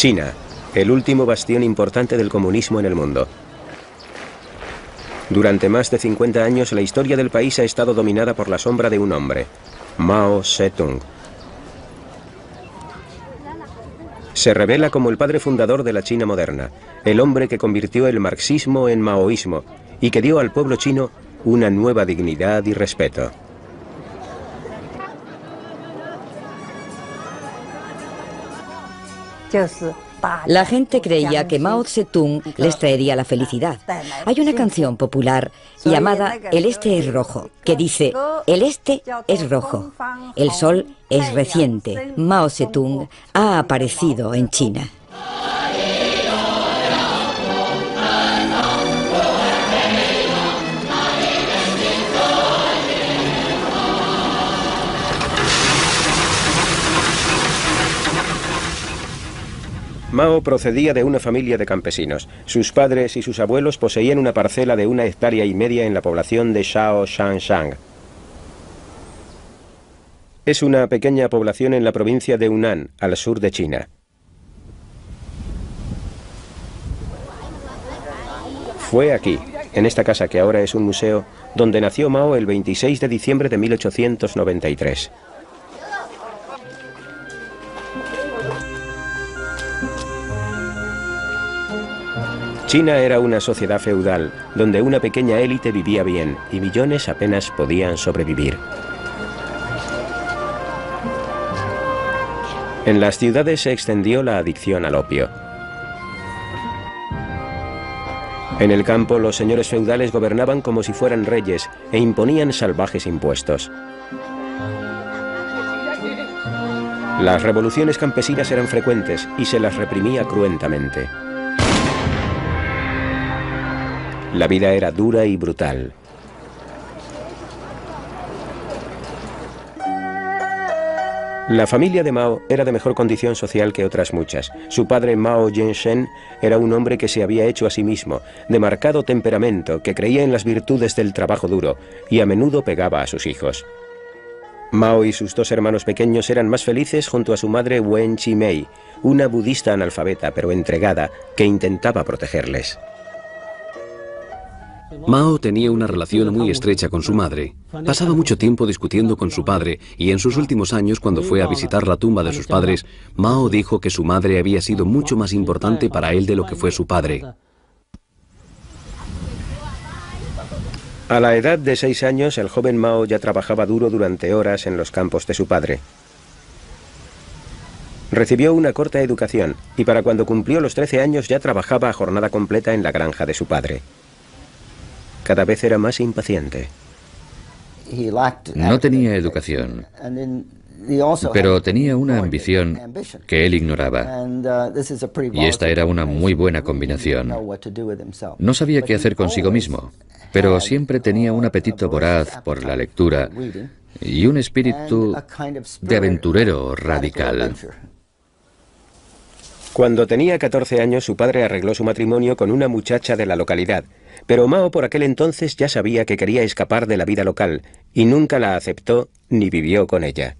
China, el último bastión importante del comunismo en el mundo. Durante más de 50 años la historia del país ha estado dominada por la sombra de un hombre, Mao Zedong. Se revela como el padre fundador de la China moderna, el hombre que convirtió el marxismo en maoísmo y que dio al pueblo chino una nueva dignidad y respeto. La gente creía que Mao Zedong les traería la felicidad. Hay una canción popular llamada El Este es rojo, que dice: el Este es rojo, el sol es reciente, Mao Zedong ha aparecido en China. Mao procedía de una familia de campesinos. Sus padres y sus abuelos poseían una parcela de 1,5 hectáreas en la población de Shaoxanshang. Es una pequeña población en la provincia de Hunan, al sur de China. Fue aquí, en esta casa que ahora es un museo, donde nació Mao el 26 de diciembre de 1893. China era una sociedad feudal, donde una pequeña élite vivía bien y millones apenas podían sobrevivir. En las ciudades se extendió la adicción al opio. En el campo los señores feudales gobernaban como si fueran reyes e imponían salvajes impuestos. Las revoluciones campesinas eran frecuentes y se las reprimía cruentamente. La vida era dura y brutal. La familia de Mao era de mejor condición social que otras muchas. Su padre, Mao Zedong, era un hombre que se había hecho a sí mismo, de marcado temperamento, que creía en las virtudes del trabajo duro y a menudo pegaba a sus hijos. Mao y sus 2 hermanos pequeños eran más felices junto a su madre Wen Chimei, una budista analfabeta pero entregada que intentaba protegerles. Mao tenía una relación muy estrecha con su madre. Pasaba mucho tiempo discutiendo con su padre y en sus últimos años, cuando fue a visitar la tumba de sus padres, Mao dijo que su madre había sido mucho más importante para él de lo que fue su padre. A la edad de 6 años, el joven Mao ya trabajaba duro durante horas en los campos de su padre. Recibió una corta educación y para cuando cumplió los 13 años ya trabajaba a jornada completa en la granja de su padre. Cada vez era más impaciente. No tenía educación, pero tenía una ambición que él ignoraba. Y esta era una muy buena combinación. No sabía qué hacer consigo mismo, pero siempre tenía un apetito voraz por la lectura y un espíritu de aventurero radical. Cuando tenía 14 años, su padre arregló su matrimonio con una muchacha de la localidad, pero Mao por aquel entonces ya sabía que quería escapar de la vida local y nunca la aceptó ni vivió con ella.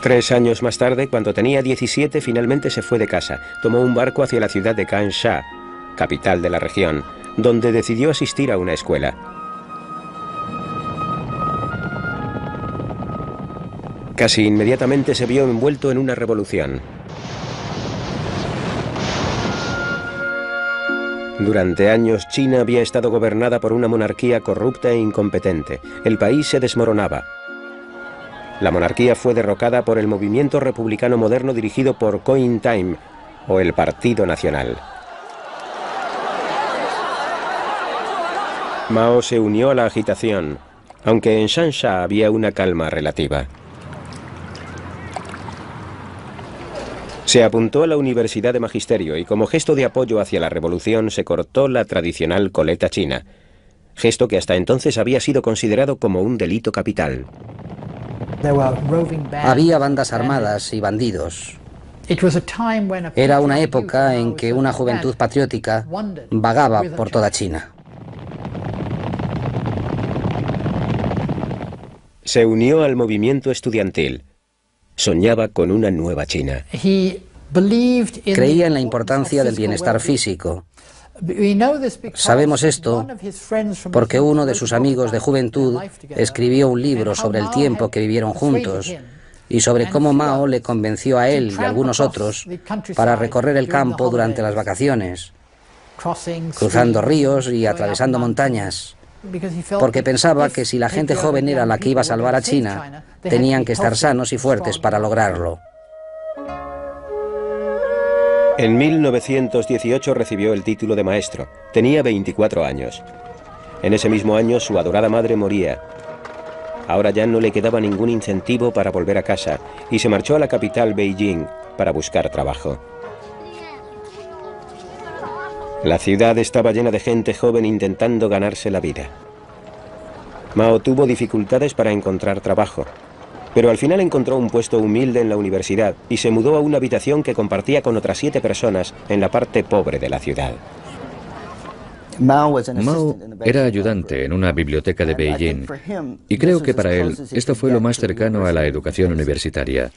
Tres años más tarde, cuando tenía 17, finalmente se fue de casa. Tomó un barco hacia la ciudad de Kansha, capital de la región, donde decidió asistir a una escuela. Casi inmediatamente se vio envuelto en una revolución. Durante años, China había estado gobernada por una monarquía corrupta e incompetente. El país se desmoronaba. La monarquía fue derrocada por el movimiento republicano moderno dirigido por Kuomintang, o el Partido Nacional. Mao se unió a la agitación, aunque en Shansha había una calma relativa. Se apuntó a la Universidad de Magisterio y como gesto de apoyo hacia la revolución se cortó la tradicional coleta china, gesto que hasta entonces había sido considerado como un delito capital. Había bandas armadas y bandidos. Era una época en que una juventud patriótica vagaba por toda China. Se unió al movimiento estudiantil. Soñaba con una nueva China. Creía en la importancia del bienestar físico. Sabemos esto porque uno de sus amigos de juventud escribió un libro sobre el tiempo que vivieron juntos y sobre cómo Mao le convenció a él y a algunos otros para recorrer el campo durante las vacaciones, cruzando ríos y atravesando montañas, porque pensaba que si la gente joven era la que iba a salvar a China, tenían que estar sanos y fuertes para lograrlo. En 1918 recibió el título de maestro. Tenía 24 años. En ese mismo año su adorada madre moría. Ahora ya no le quedaba ningún incentivo para volver a casa y se marchó a la capital, Beijing, para buscar trabajo. La ciudad estaba llena de gente joven intentando ganarse la vida. Mao tuvo dificultades para encontrar trabajo, pero al final encontró un puesto humilde en la universidad y se mudó a una habitación que compartía con otras 7 personas en la parte pobre de la ciudad. Mao era ayudante en una biblioteca de Beijing y creo que para él esto fue lo más cercano a la educación universitaria.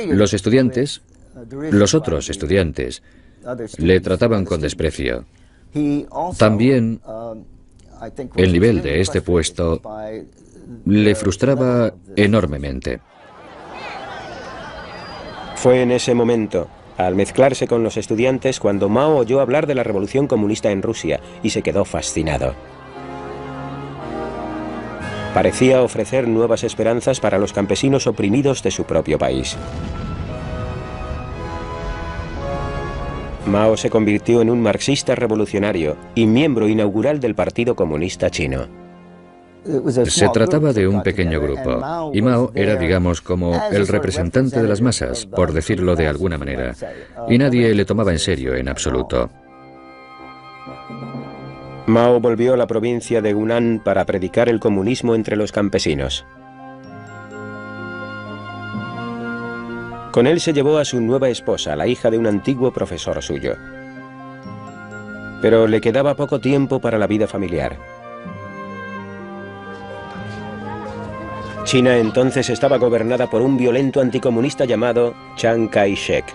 Los estudiantes, los otros estudiantes, le trataban con desprecio. También el nivel de este puesto le frustraba enormemente. Fue en ese momento, al mezclarse con los estudiantes, cuando Mao oyó hablar de la revolución comunista en Rusia y se quedó fascinado. Parecía ofrecer nuevas esperanzas para los campesinos oprimidos de su propio país. Mao se convirtió en un marxista revolucionario y miembro inaugural del Partido Comunista Chino. Se trataba de un pequeño grupo, y Mao era, digamos, como el representante de las masas, por decirlo de alguna manera, y nadie le tomaba en serio en absoluto. Mao volvió a la provincia de Hunan para predicar el comunismo entre los campesinos. Con él se llevó a su nueva esposa, la hija de un antiguo profesor suyo. Pero le quedaba poco tiempo para la vida familiar. China entonces estaba gobernada por un violento anticomunista llamado Chiang Kai-shek.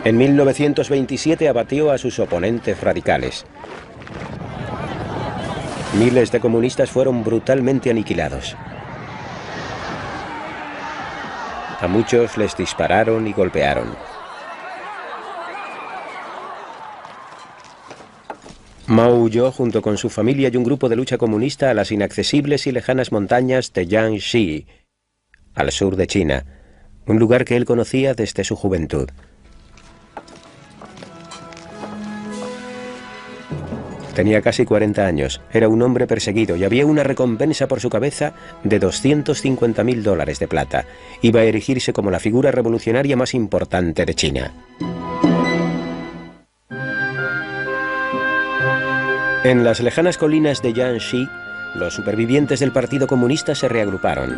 En 1927 abatió a sus oponentes radicales. Miles de comunistas fueron brutalmente aniquilados. A muchos les dispararon y golpearon. Mao huyó junto con su familia y un grupo de lucha comunista a las inaccesibles y lejanas montañas de Jiangxi, al sur de China, un lugar que él conocía desde su juventud. Tenía casi 40 años, era un hombre perseguido y había una recompensa por su cabeza de $250.000 de plata. Iba a erigirse como la figura revolucionaria más importante de China. En las lejanas colinas de Jiangxi, los supervivientes del Partido Comunista se reagruparon.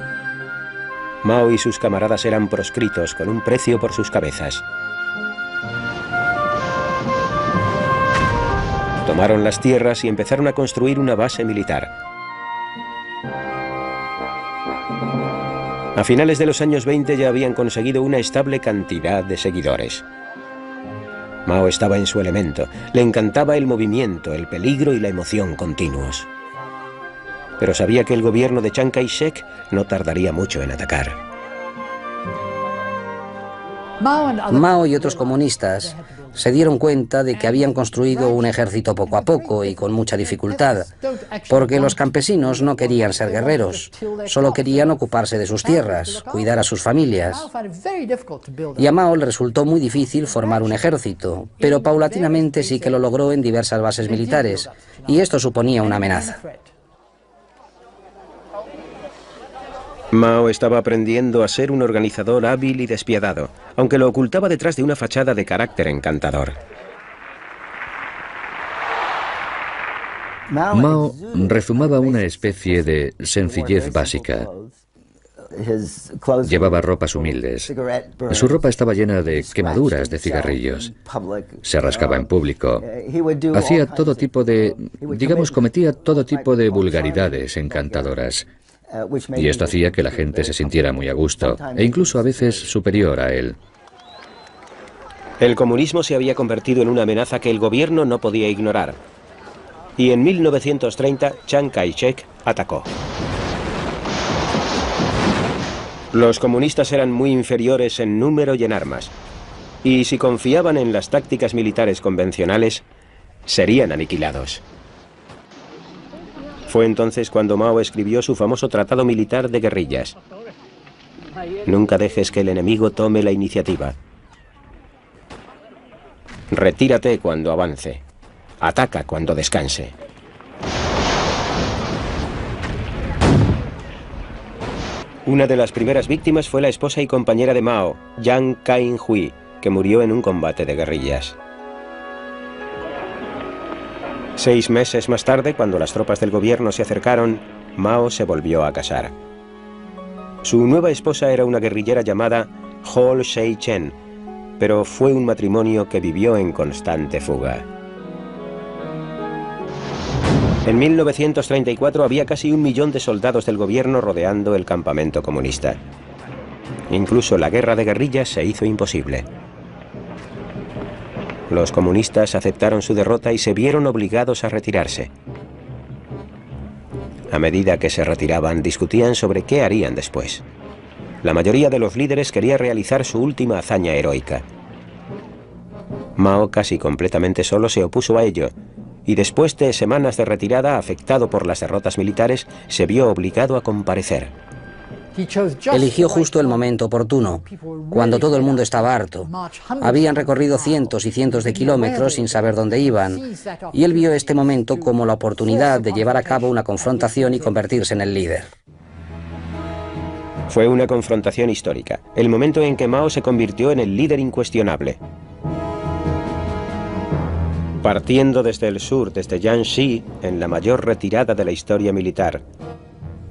Mao y sus camaradas eran proscritos con un precio por sus cabezas. Tomaron las tierras y empezaron a construir una base militar. A finales de los años 20 ya habían conseguido una estable cantidad de seguidores. Mao estaba en su elemento, le encantaba el movimiento, el peligro y la emoción continuos. Pero sabía que el gobierno de Chiang Kai-shek no tardaría mucho en atacar. Mao y otros comunistas se dieron cuenta de que habían construido un ejército poco a poco y con mucha dificultad, porque los campesinos no querían ser guerreros, solo querían ocuparse de sus tierras, cuidar a sus familias. Y a Mao le resultó muy difícil formar un ejército, pero paulatinamente sí que lo logró en diversas bases militares, y esto suponía una amenaza. Mao estaba aprendiendo a ser un organizador hábil y despiadado, aunque lo ocultaba detrás de una fachada de carácter encantador. Mao rezumaba una especie de sencillez básica. Llevaba ropas humildes. Su ropa estaba llena de quemaduras de cigarrillos. Se rascaba en público. Hacía todo tipo de... cometía todo tipo de vulgaridades encantadoras. Y esto hacía que la gente se sintiera muy a gusto, e incluso a veces superior a él. El comunismo se había convertido en una amenaza que el gobierno no podía ignorar. Y en 1930, Chiang Kai-shek atacó. Los comunistas eran muy inferiores en número y en armas. Y si confiaban en las tácticas militares convencionales, serían aniquilados. Fue entonces cuando Mao escribió su famoso Tratado Militar de Guerrillas. Nunca dejes que el enemigo tome la iniciativa. Retírate cuando avance. Ataca cuando descanse. Una de las primeras víctimas fue la esposa y compañera de Mao, Yang Kai-hui, que murió en un combate de guerrillas. 6 meses más tarde, cuando las tropas del gobierno se acercaron, Mao se volvió a casar. Su nueva esposa era una guerrillera llamada Hol Sei-chen, pero fue un matrimonio que vivió en constante fuga. En 1934 había casi 1 millón de soldados del gobierno rodeando el campamento comunista. Incluso la guerra de guerrillas se hizo imposible. Los comunistas aceptaron su derrota y se vieron obligados a retirarse. A medida que se retiraban, discutían sobre qué harían después. La mayoría de los líderes quería realizar su última hazaña heroica. Mao, casi completamente solo, se opuso a ello, y después de semanas de retirada, afectado por las derrotas militares, se vio obligado a comparecer. Eligió justo el momento oportuno, cuando todo el mundo estaba harto. Habían recorrido cientos y cientos de kilómetros sin saber dónde iban, y él vio este momento como la oportunidad de llevar a cabo una confrontación y convertirse en el líder. Fue una confrontación histórica, el momento en que Mao se convirtió en el líder incuestionable. Partiendo desde el sur, desde Jiangxi, en la mayor retirada de la historia militar,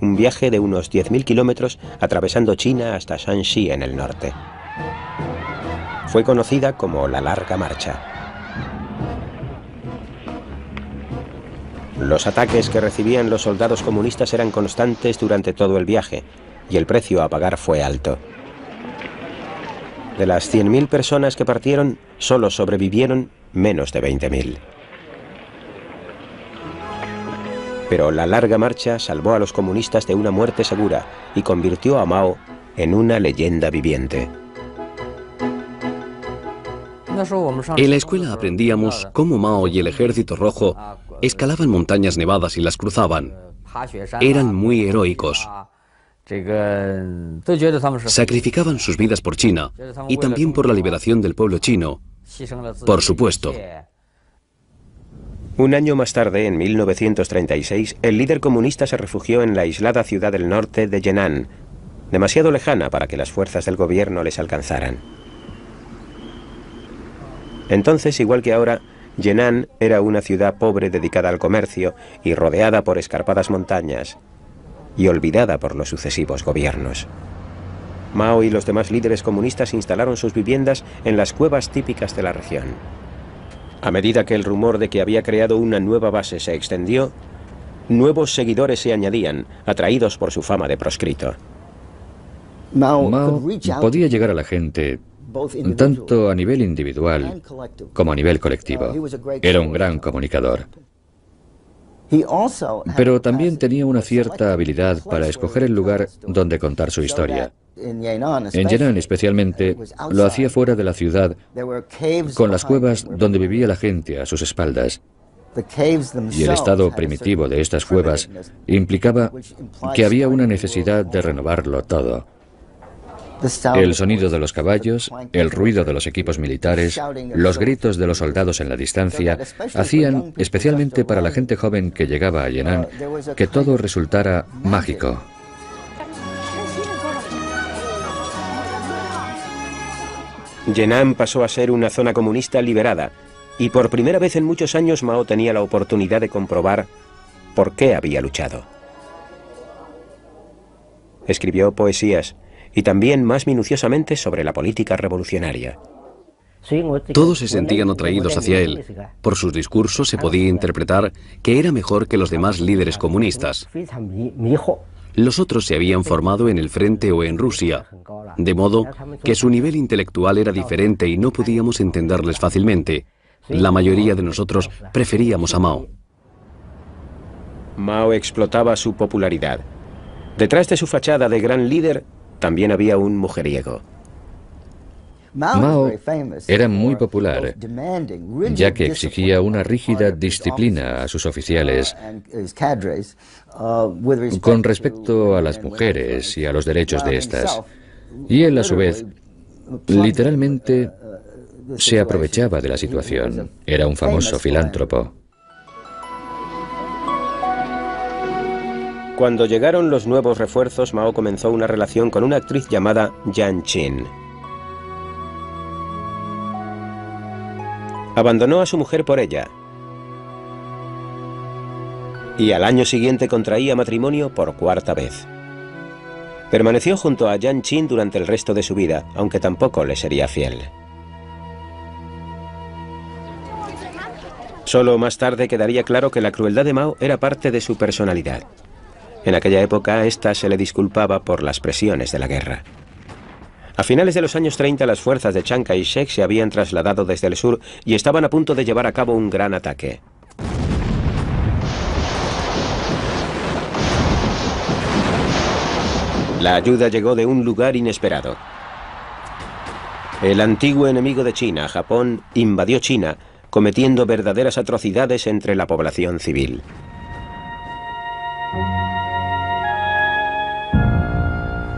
un viaje de unos 10.000 kilómetros atravesando China hasta Shanxi en el norte. Fue conocida como la Larga Marcha. Los ataques que recibían los soldados comunistas eran constantes durante todo el viaje, y el precio a pagar fue alto. De las 100.000 personas que partieron, solo sobrevivieron menos de 20.000. Pero la Larga Marcha salvó a los comunistas de una muerte segura y convirtió a Mao en una leyenda viviente. En la escuela aprendíamos cómo Mao y el Ejército Rojo escalaban montañas nevadas y las cruzaban. Eran muy heroicos. Sacrificaban sus vidas por China y también por la liberación del pueblo chino, por supuesto. Un año más tarde, en 1936, el líder comunista se refugió en la aislada ciudad del norte de Yenan, demasiado lejana para que las fuerzas del gobierno les alcanzaran. Entonces, igual que ahora, Yenan era una ciudad pobre dedicada al comercio y rodeada por escarpadas montañas, y olvidada por los sucesivos gobiernos. Mao y los demás líderes comunistas instalaron sus viviendas en las cuevas típicas de la región. A medida que el rumor de que había creado una nueva base se extendió, nuevos seguidores se añadían, atraídos por su fama de proscrito. Mao podía llegar a la gente tanto a nivel individual como a nivel colectivo. Era un gran comunicador. Pero también tenía una cierta habilidad para escoger el lugar donde contar su historia. En Yenan especialmente, lo hacía fuera de la ciudad, con las cuevas donde vivía la gente a sus espaldas. Y el estado primitivo de estas cuevas implicaba que había una necesidad de renovarlo todo. El sonido de los caballos, el ruido de los equipos militares, los gritos de los soldados en la distancia, hacían, especialmente para la gente joven que llegaba a Yenan, que todo resultara mágico. Yenan pasó a ser una zona comunista liberada, y por primera vez en muchos años Mao tenía la oportunidad de comprobar por qué había luchado. Escribió poesías y también más minuciosamente sobre la política revolucionaria. Todos se sentían atraídos hacia él. Por sus discursos se podía interpretar que era mejor que los demás líderes comunistas. Los otros se habían formado en el frente o en Rusia, de modo que su nivel intelectual era diferente y no podíamos entenderles fácilmente. La mayoría de nosotros preferíamos a Mao. Mao explotaba su popularidad. Detrás de su fachada de gran líder también había un mujeriego. Mao era muy popular, ya que exigía una rígida disciplina a sus oficiales con respecto a las mujeres y a los derechos de estas. Y él, a su vez, literalmente se aprovechaba de la situación. Era un famoso filántropo. Cuando llegaron los nuevos refuerzos, Mao comenzó una relación con una actriz llamada Yang Qin. Abandonó a su mujer por ella. Y al año siguiente contraía matrimonio por cuarta vez. Permaneció junto a Yang Qin durante el resto de su vida, aunque tampoco le sería fiel. Solo más tarde quedaría claro que la crueldad de Mao era parte de su personalidad. En aquella época, esta se le disculpaba por las presiones de la guerra. A finales de los años 30, las fuerzas de Chiang Kai-shek se habían trasladado desde el sur y estaban a punto de llevar a cabo un gran ataque. La ayuda llegó de un lugar inesperado. El antiguo enemigo de China, Japón, invadió China, cometiendo verdaderas atrocidades entre la población civil.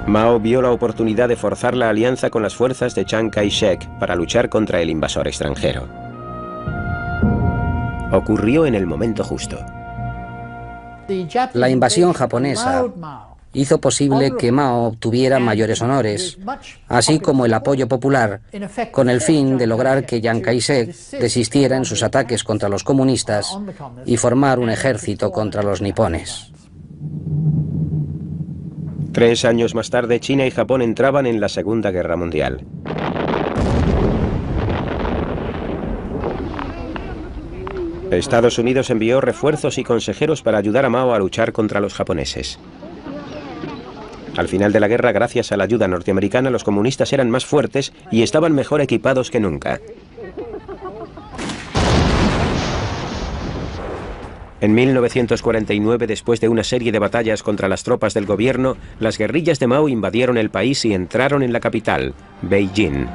Mao vio la oportunidad de forzar la alianza con las fuerzas de Chiang Kai-shek para luchar contra el invasor extranjero. Ocurrió en el momento justo. La invasión japonesa hizo posible que Mao obtuviera mayores honores, así como el apoyo popular, con el fin de lograr que Chiang Kai-shek desistiera en sus ataques contra los comunistas y formar un ejército contra los nipones. 3 años más tarde, China y Japón entraban en la Segunda Guerra Mundial. Estados Unidos envió refuerzos y consejeros para ayudar a Mao a luchar contra los japoneses. Al final de la guerra, gracias a la ayuda norteamericana, los comunistas eran más fuertes y estaban mejor equipados que nunca. En 1949, después de una serie de batallas contra las tropas del gobierno, las guerrillas de Mao invadieron el país y entraron en la capital, Beijing.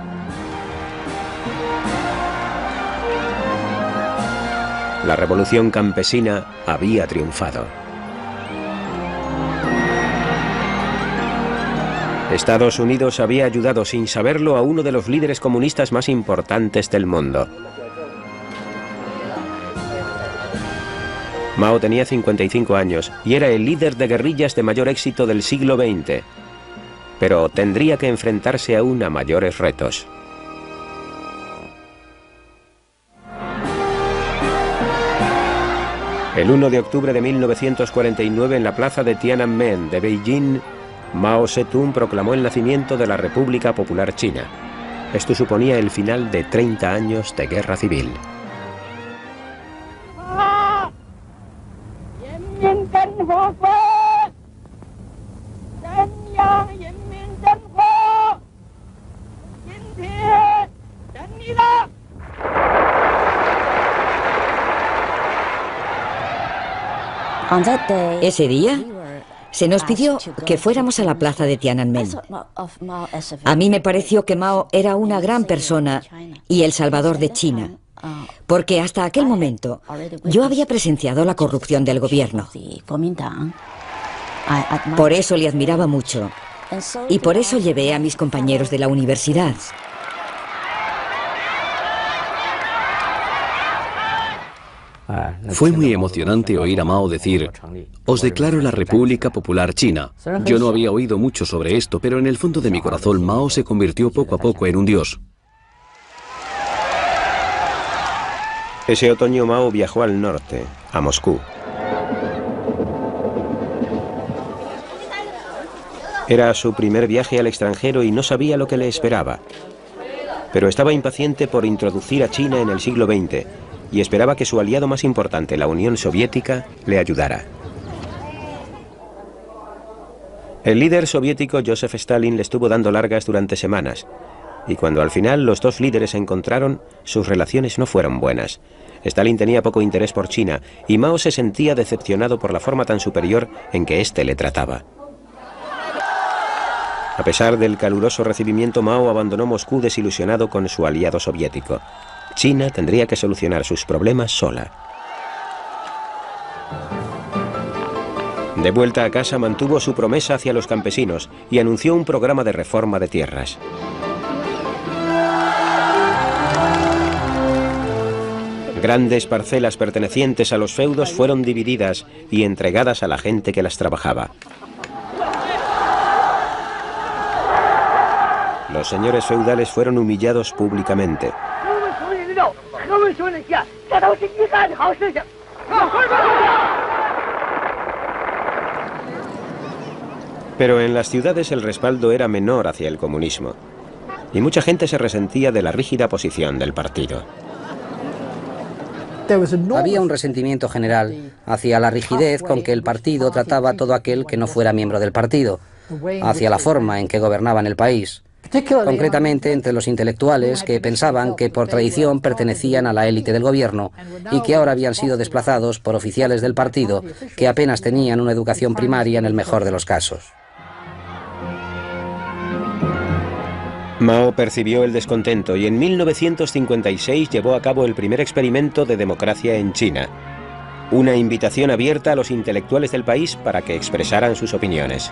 La revolución campesina había triunfado. Estados Unidos había ayudado sin saberlo a uno de los líderes comunistas más importantes del mundo. Mao tenía 55 años y era el líder de guerrillas de mayor éxito del siglo XX, pero tendría que enfrentarse aún a mayores retos. El 1 de octubre de 1949, en la plaza de Tiananmen de Beijing, Mao Zedong proclamó el nacimiento de la República Popular China. Esto suponía el final de 30 años de guerra civil. Ese día se nos pidió que fuéramos a la plaza de Tiananmen. A mí me pareció que Mao era una gran persona y el salvador de China, porque hasta aquel momento yo había presenciado la corrupción del gobierno. Por eso le admiraba mucho y por eso llevé a mis compañeros de la universidad. Fue muy emocionante oír a Mao decir: «Os declaro la República Popular China». Yo no había oído mucho sobre esto, pero en el fondo de mi corazón Mao se convirtió poco a poco en un dios. Ese otoño Mao viajó al norte, a Moscú. Era su primer viaje al extranjero y no sabía lo que le esperaba. Pero estaba impaciente por introducir a China en el siglo XX y esperaba que su aliado más importante, la Unión Soviética, le ayudara. El líder soviético Joseph Stalin le estuvo dando largas durante semanas, y cuando al final los dos líderes se encontraron, sus relaciones no fueron buenas. Stalin tenía poco interés por China y Mao se sentía decepcionado por la forma tan superior en que éste le trataba. A pesar del caluroso recibimiento, Mao abandonó Moscú desilusionado con su aliado soviético. China tendría que solucionar sus problemas sola. De vuelta a casa mantuvo su promesa hacia los campesinos y anunció un programa de reforma de tierras. Grandes parcelas pertenecientes a los feudos fueron divididas y entregadas a la gente que las trabajaba. Los señores feudales fueron humillados públicamente. Pero en las ciudades el respaldo era menor hacia el comunismo, y mucha gente se resentía de la rígida posición del partido. Había un resentimiento general hacia la rigidez con que el partido trataba a todo aquel que no fuera miembro del partido, hacia la forma en que gobernaban el país, concretamente entre los intelectuales que pensaban que por tradición pertenecían a la élite del gobierno y que ahora habían sido desplazados por oficiales del partido que apenas tenían una educación primaria en el mejor de los casos. Mao percibió el descontento y en 1956 llevó a cabo el primer experimento de democracia en China. Una invitación abierta a los intelectuales del país para que expresaran sus opiniones.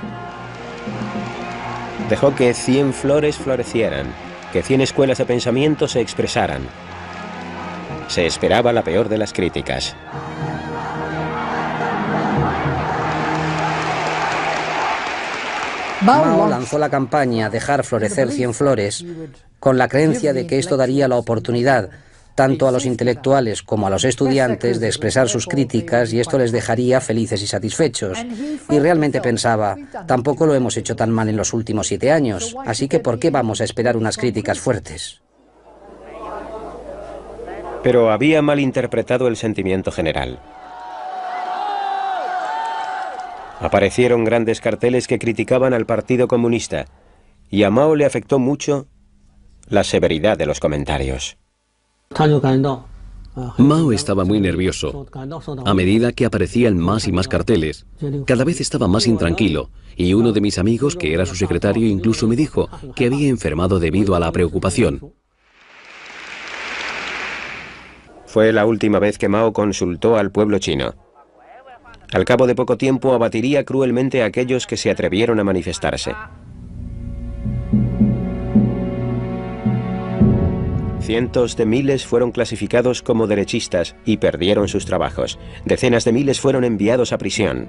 Dejó que 100 flores florecieran, que 100 escuelas de pensamiento se expresaran. Se esperaba la peor de las críticas. Mao lanzó la campaña Dejar florecer 100 flores con la creencia de que esto daría la oportunidad tanto a los intelectuales como a los estudiantes de expresar sus críticas y esto les dejaría felices y satisfechos. Y realmente pensaba, tampoco lo hemos hecho tan mal en los últimos 7 años, así que ¿por qué vamos a esperar unas críticas fuertes? Pero había malinterpretado el sentimiento general. Aparecieron grandes carteles que criticaban al Partido Comunista, y a Mao le afectó mucho la severidad de los comentarios. Mao estaba muy nervioso. A medida que aparecían más y más carteles, cada vez estaba más intranquilo, y uno de mis amigos, que era su secretario, incluso me dijo que había enfermado debido a la preocupación. Fue la última vez que Mao consultó al pueblo chino. Al cabo de poco tiempo abatiría cruelmente a aquellos que se atrevieron a manifestarse. Cientos de miles fueron clasificados como derechistas y perdieron sus trabajos. Decenas de miles fueron enviados a prisión.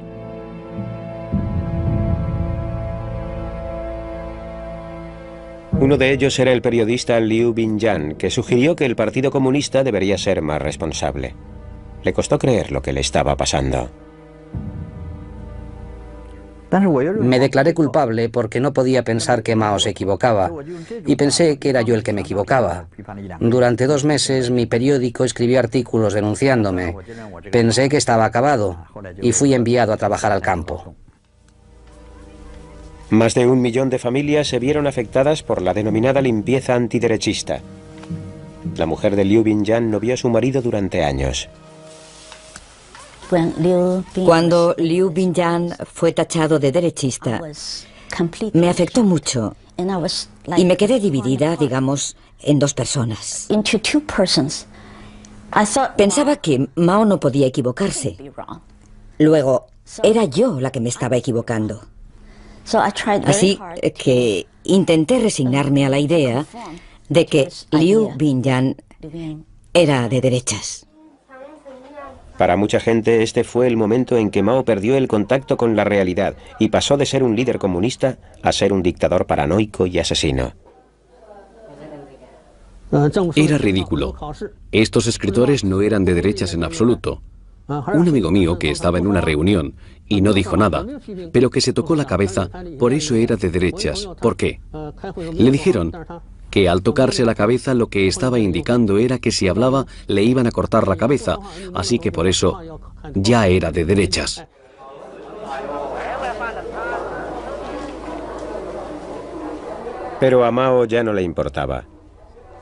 Uno de ellos era el periodista Liu Binyan, que sugirió que el Partido Comunista debería ser más responsable. Le costó creer lo que le estaba pasando. Me declaré culpable porque no podía pensar que Mao se equivocaba, y pensé que era yo el que me equivocaba. Durante 2 meses mi periódico escribió artículos denunciándome. Pensé que estaba acabado, y fui enviado a trabajar al campo. Más de 1 millón de familias se vieron afectadas por la denominada limpieza antiderechista. La mujer de Liu Binyan no vio a su marido durante años. Cuando Liu Binyan fue tachado de derechista, me afectó mucho y me quedé dividida, digamos, en 2 personas. Pensaba que Mao no podía equivocarse. Luego, era yo la que me estaba equivocando. Así que intenté resignarme a la idea de que Liu Binyan era de derechas. Para mucha gente este fue el momento en que Mao perdió el contacto con la realidad y pasó de ser un líder comunista a ser un dictador paranoico y asesino. Era ridículo. Estos escritores no eran de derechas en absoluto. Un amigo mío que estaba en una reunión y no dijo nada, pero que se tocó la cabeza, por eso era de derechas. ¿Por qué? Le dijeron que al tocarse la cabeza lo que estaba indicando era que si hablaba le iban a cortar la cabeza, así que por eso ya era de derechas. Pero a Mao ya no le importaba.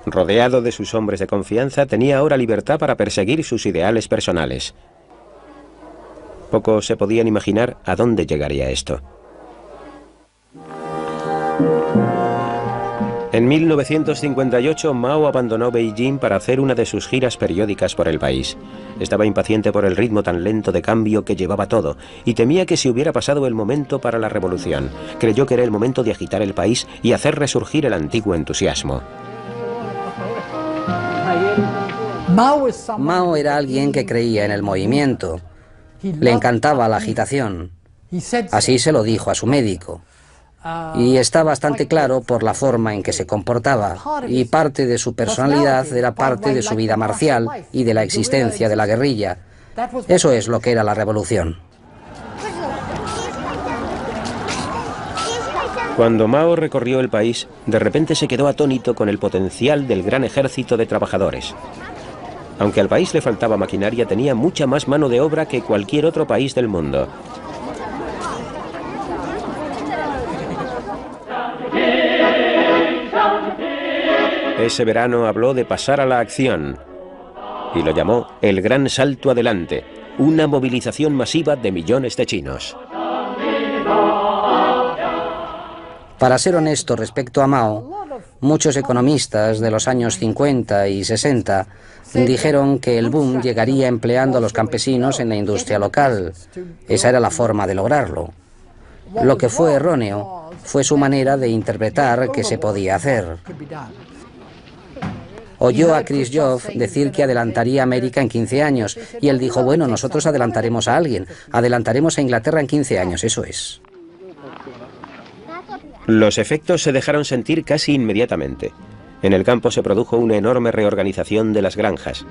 Rodeado de sus hombres de confianza, tenía ahora libertad para perseguir sus ideales personales. Pocos se podían imaginar a dónde llegaría esto. En 1958, Mao abandonó Beijing para hacer una de sus giras periódicas por el país. Estaba impaciente por el ritmo tan lento de cambio que llevaba todo y temía que se hubiera pasado el momento para la revolución. Creyó que era el momento de agitar el país y hacer resurgir el antiguo entusiasmo. Mao era alguien que creía en el movimiento. Le encantaba la agitación. Así se lo dijo a su médico. Y está bastante claro por la forma en que se comportaba, y parte de su personalidad era parte de su vida marcial y de la existencia de la guerrilla. Eso es lo que era la revolución. Cuando Mao recorrió el país, de repente se quedó atónito con el potencial del gran ejército de trabajadores. Aunque al país le faltaba maquinaria, tenía mucha más mano de obra que cualquier otro país del mundo. Ese verano habló de pasar a la acción y lo llamó el Gran Salto Adelante, una movilización masiva de millones de chinos. Para ser honesto respecto a Mao, muchos economistas de los años 50 y 60 dijeron que el boom llegaría empleando a los campesinos en la industria local. Esa era la forma de lograrlo. Lo que fue erróneo fue su manera de interpretar que se podía hacer. Oyó a Khrushchev decir que adelantaría a América en 15 años y él dijo, bueno, nosotros adelantaremos a alguien, adelantaremos a Inglaterra en 15 años, eso es. Los efectos se dejaron sentir casi inmediatamente. En el campo se produjo una enorme reorganización de las granjas.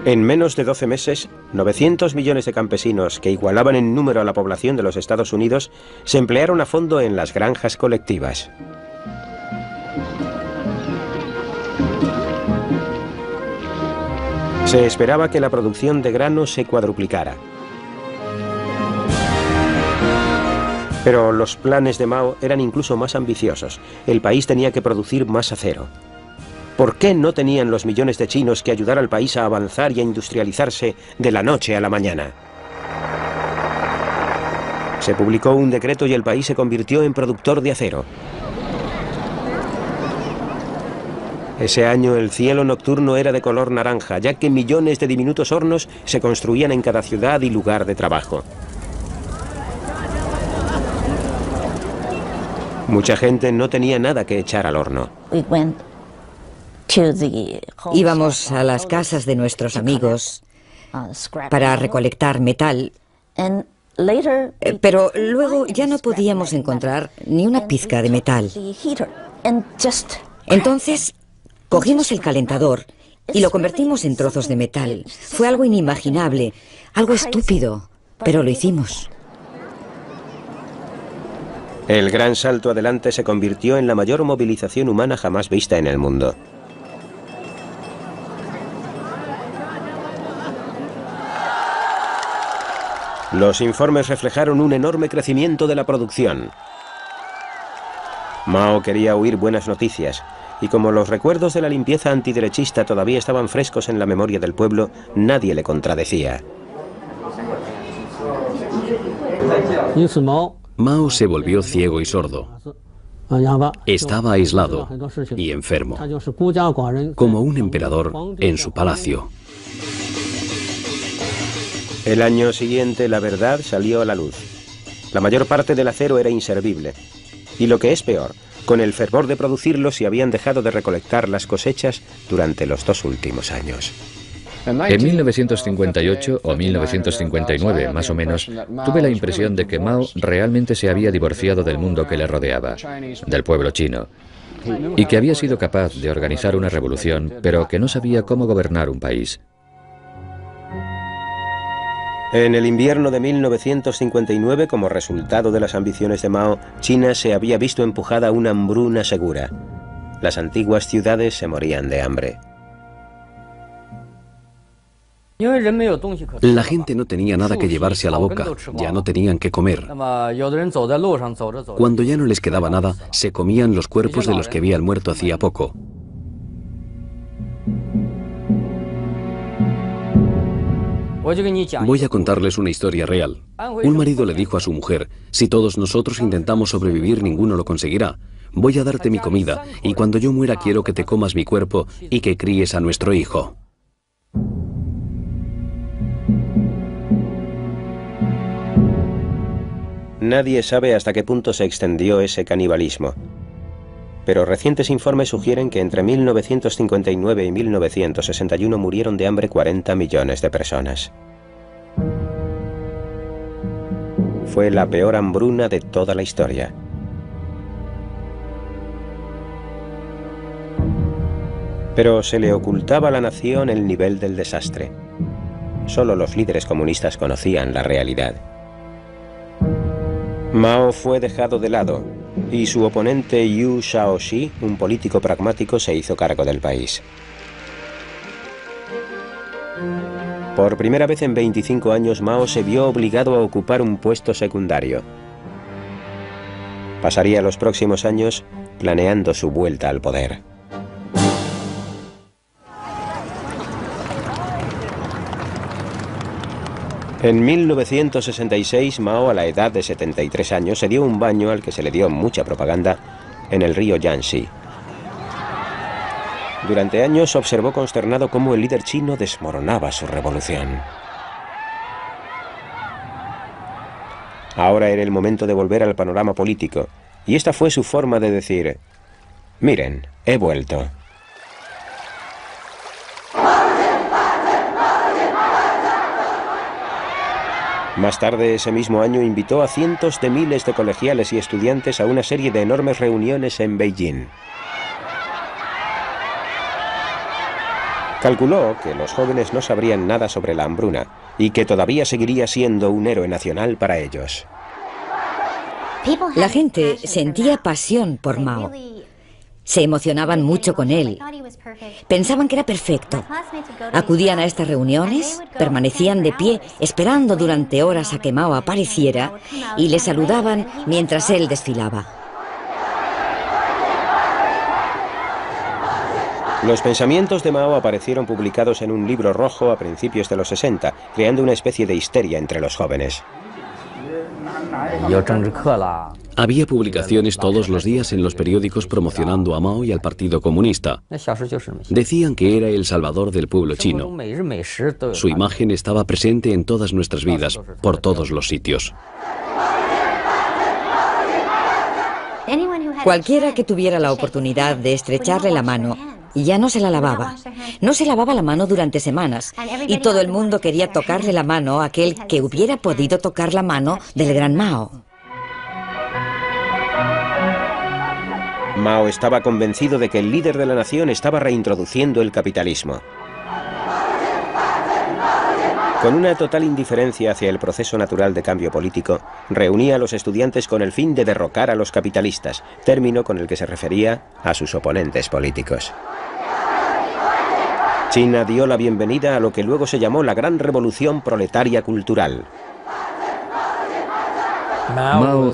En menos de 12 meses, 900 millones de campesinos, que igualaban en número a la población de los Estados Unidos, se emplearon a fondo en las granjas colectivas. Se esperaba que la producción de grano se cuadruplicara. Pero los planes de Mao eran incluso más ambiciosos. El país tenía que producir más acero. ¿Por qué no tenían los millones de chinos que ayudar al país a avanzar y a industrializarse de la noche a la mañana? Se publicó un decreto y el país se convirtió en productor de acero. Ese año el cielo nocturno era de color naranja, ya que millones de diminutos hornos se construían en cada ciudad y lugar de trabajo. Mucha gente no tenía nada que echar al horno. Íbamos a las casas de nuestros amigos para recolectar metal, pero luego ya no podíamos encontrar ni una pizca de metal. Entonces cogimos el calentador y lo convertimos en trozos de metal. Fue algo inimaginable, algo estúpido, pero lo hicimos. El Gran Salto Adelante se convirtió en la mayor movilización humana jamás vista en el mundo. Los informes reflejaron un enorme crecimiento de la producción. Mao quería oír buenas noticias, y como los recuerdos de la limpieza antiderechista todavía estaban frescos en la memoria del pueblo, nadie le contradecía. Mao se volvió ciego y sordo. Estaba aislado y enfermo, como un emperador en su palacio. El año siguiente la verdad salió a la luz. La mayor parte del acero era inservible. Y lo que es peor, con el fervor de producirlo se habían dejado de recolectar las cosechas durante los 2 últimos años. En 1958 o 1959, más o menos, tuve la impresión de que Mao realmente se había divorciado del mundo que le rodeaba, del pueblo chino, y que había sido capaz de organizar una revolución, pero que no sabía cómo gobernar un país. En el invierno de 1959, como resultado de las ambiciones de Mao, China se había visto empujada a una hambruna segura. Las antiguas ciudades se morían de hambre. La gente no tenía nada que llevarse a la boca, ya no tenían que comer. Cuando ya no les quedaba nada, se comían los cuerpos de los que habían muerto hacía poco. Voy a contarles una historia real. Un marido le dijo a su mujer: si todos nosotros intentamos sobrevivir, ninguno lo conseguirá. Voy a darte mi comida, y cuando yo muera quiero que te comas mi cuerpo y que críes a nuestro hijo. Nadie sabe hasta qué punto se extendió ese canibalismo. Pero recientes informes sugieren que entre 1959 y 1961 murieron de hambre 40 millones de personas. Fue la peor hambruna de toda la historia. Pero se le ocultaba a la nación el nivel del desastre. Solo los líderes comunistas conocían la realidad. Mao fue dejado de lado y su oponente Yu Shaoxi, un político pragmático, se hizo cargo del país. Por primera vez en 25 años, Mao se vio obligado a ocupar un puesto secundario. Pasaría los próximos años planeando su vuelta al poder. En 1966, Mao, a la edad de 73 años, se dio un baño al que se le dio mucha propaganda en el río Yangtze. Durante años observó consternado cómo el líder chino desmoronaba su revolución. Ahora era el momento de volver al panorama político, y esta fue su forma de decir: miren, he vuelto. Más tarde ese mismo año invitó a cientos de miles de colegiales y estudiantes a una serie de enormes reuniones en Beijing. Calculó que los jóvenes no sabrían nada sobre la hambruna y que todavía seguiría siendo un héroe nacional para ellos. La gente sentía pasión por Mao. Se emocionaban mucho con él. Pensaban que era perfecto. Acudían a estas reuniones, permanecían de pie, esperando durante horas a que Mao apareciera, y le saludaban mientras él desfilaba. Los pensamientos de Mao aparecieron publicados en un libro rojo a principios de los 60, creando una especie de histeria entre los jóvenes. Había publicaciones todos los días en los periódicos promocionando a Mao y al Partido Comunista. Decían que era el salvador del pueblo chino. Su imagen estaba presente en todas nuestras vidas, por todos los sitios. Cualquiera que tuviera la oportunidad de estrecharle la mano, ya no se la lavaba. No se lavaba la mano durante semanas, y todo el mundo quería tocarle la mano a aquel que hubiera podido tocar la mano del gran Mao. Mao estaba convencido de que el líder de la nación estaba reintroduciendo el capitalismo. Con una total indiferencia hacia el proceso natural de cambio político, reunía a los estudiantes con el fin de derrocar a los capitalistas, término con el que se refería a sus oponentes políticos. China dio la bienvenida a lo que luego se llamó la Gran Revolución Proletaria Cultural. Mao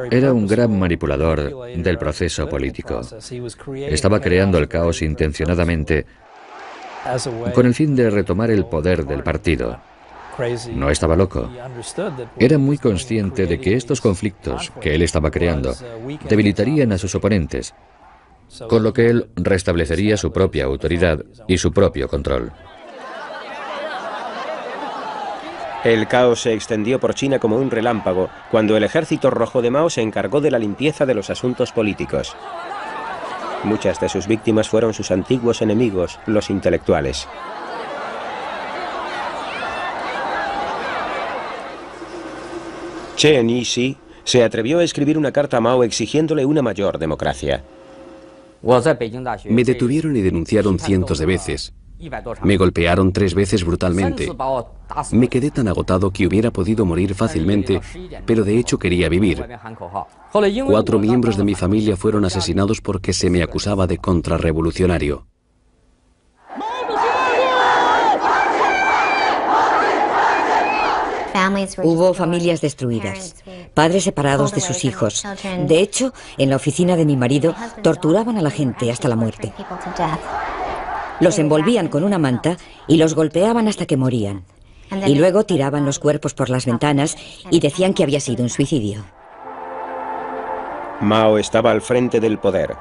era un gran manipulador del proceso político. Estaba creando el caos intencionadamente con el fin de retomar el poder del partido. No estaba loco. Era muy consciente de que estos conflictos que él estaba creando debilitarían a sus oponentes, con lo que él restablecería su propia autoridad y su propio control. El caos se extendió por China como un relámpago cuando el ejército rojo de Mao se encargó de la limpieza de los asuntos políticos. Muchas de sus víctimas fueron sus antiguos enemigos, los intelectuales. Chen Yixi se atrevió a escribir una carta a Mao exigiéndole una mayor democracia. Me detuvieron y denunciaron cientos de veces. Me golpearon 3 veces brutalmente. Me quedé tan agotado que hubiera podido morir fácilmente, pero de hecho quería vivir. 4 miembros de mi familia fueron asesinados porque se me acusaba de contrarrevolucionario. Hubo familias destruidas, padres separados de sus hijos. De hecho, en la oficina de mi marido torturaban a la gente hasta la muerte. Los envolvían con una manta y los golpeaban hasta que morían. Y luego tiraban los cuerpos por las ventanas y decían que había sido un suicidio. Mao estaba al frente del poder.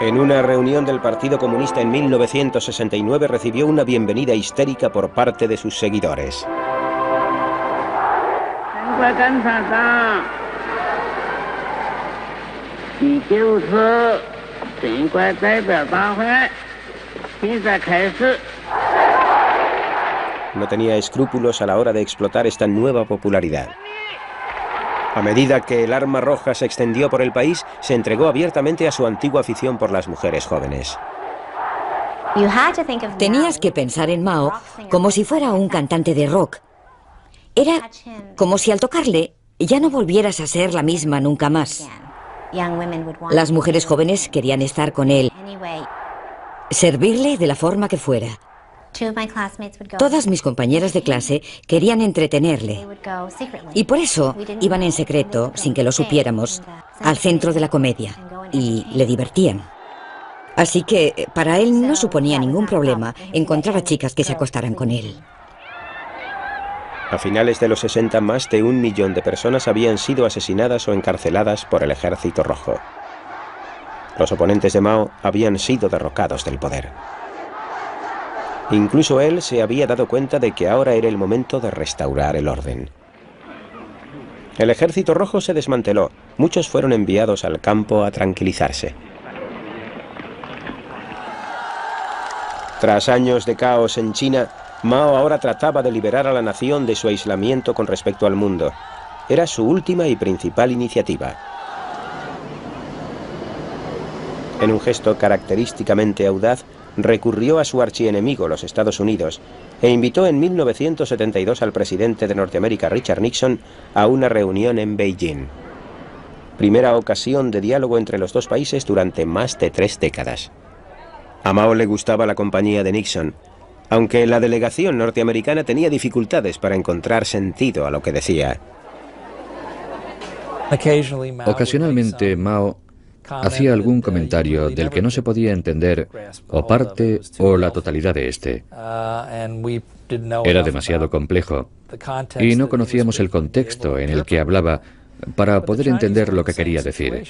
En una reunión del Partido Comunista en 1969 recibió una bienvenida histérica por parte de sus seguidores. No tenía escrúpulos a la hora de explotar esta nueva popularidad. A medida que el arma roja se extendió por el país, se entregó abiertamente a su antigua afición por las mujeres jóvenes. Tenías que pensar en Mao como si fuera un cantante de rock. Era como si al tocarle ya no volvieras a ser la misma nunca más. Las mujeres jóvenes querían estar con él, servirle de la forma que fuera. Todas mis compañeras de clase querían entretenerle y por eso iban en secreto, sin que lo supiéramos, al centro de la comedia y le divertían. Así que para él no suponía ningún problema encontrar a chicas que se acostaran con él. A finales de los 60, más de 1 millón de personas habían sido asesinadas o encarceladas por el Ejército Rojo. Los oponentes de Mao habían sido derrocados del poder. Incluso él se había dado cuenta de que ahora era el momento de restaurar el orden. El Ejército Rojo se desmanteló. Muchos fueron enviados al campo a tranquilizarse. Tras años de caos en China, Mao ahora trataba de liberar a la nación de su aislamiento con respecto al mundo. Era su última y principal iniciativa. En un gesto característicamente audaz, recurrió a su archienemigo, los Estados Unidos, e invitó en 1972 al presidente de Norteamérica, Richard Nixon, a una reunión en Beijing. Primera ocasión de diálogo entre los dos países durante más de 3 décadas. A Mao le gustaba la compañía de Nixon, aunque la delegación norteamericana tenía dificultades para encontrar sentido a lo que decía. Ocasionalmente Mao hacía algún comentario del que no se podía entender o parte o la totalidad de este. Era demasiado complejo y no conocíamos el contexto en el que hablaba para poder entender lo que quería decir.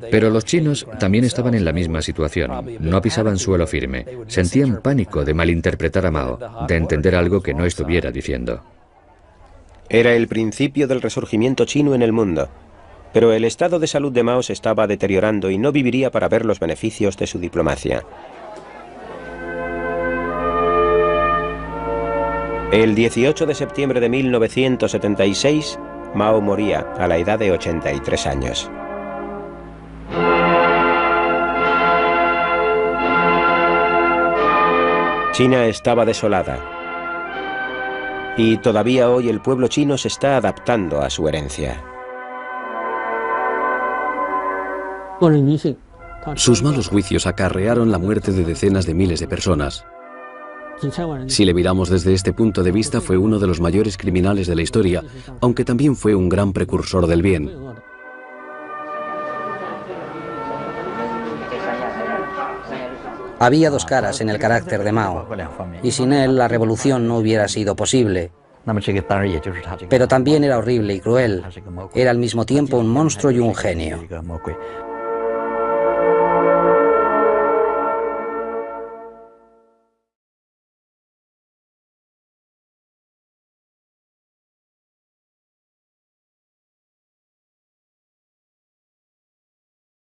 Pero los chinos también estaban en la misma situación. No pisaban suelo firme. Sentían pánico de malinterpretar a Mao, de entender algo que no estuviera diciendo. Era el principio del resurgimiento chino en el mundo. Pero el estado de salud de Mao se estaba deteriorando y no viviría para ver los beneficios de su diplomacia. El 18 de septiembre de 1976, Mao moría a la edad de 83 años. China estaba desolada. Y todavía hoy el pueblo chino se está adaptando a su herencia. Sus malos juicios acarrearon la muerte de decenas de miles de personas. Si le miramos desde este punto de vista, fue uno de los mayores criminales de la historia, aunque también fue un gran precursor del bien. Había 2 caras en el carácter de Mao, y sin él la revolución no hubiera sido posible. Pero también era horrible y cruel. Era al mismo tiempo un monstruo y un genio.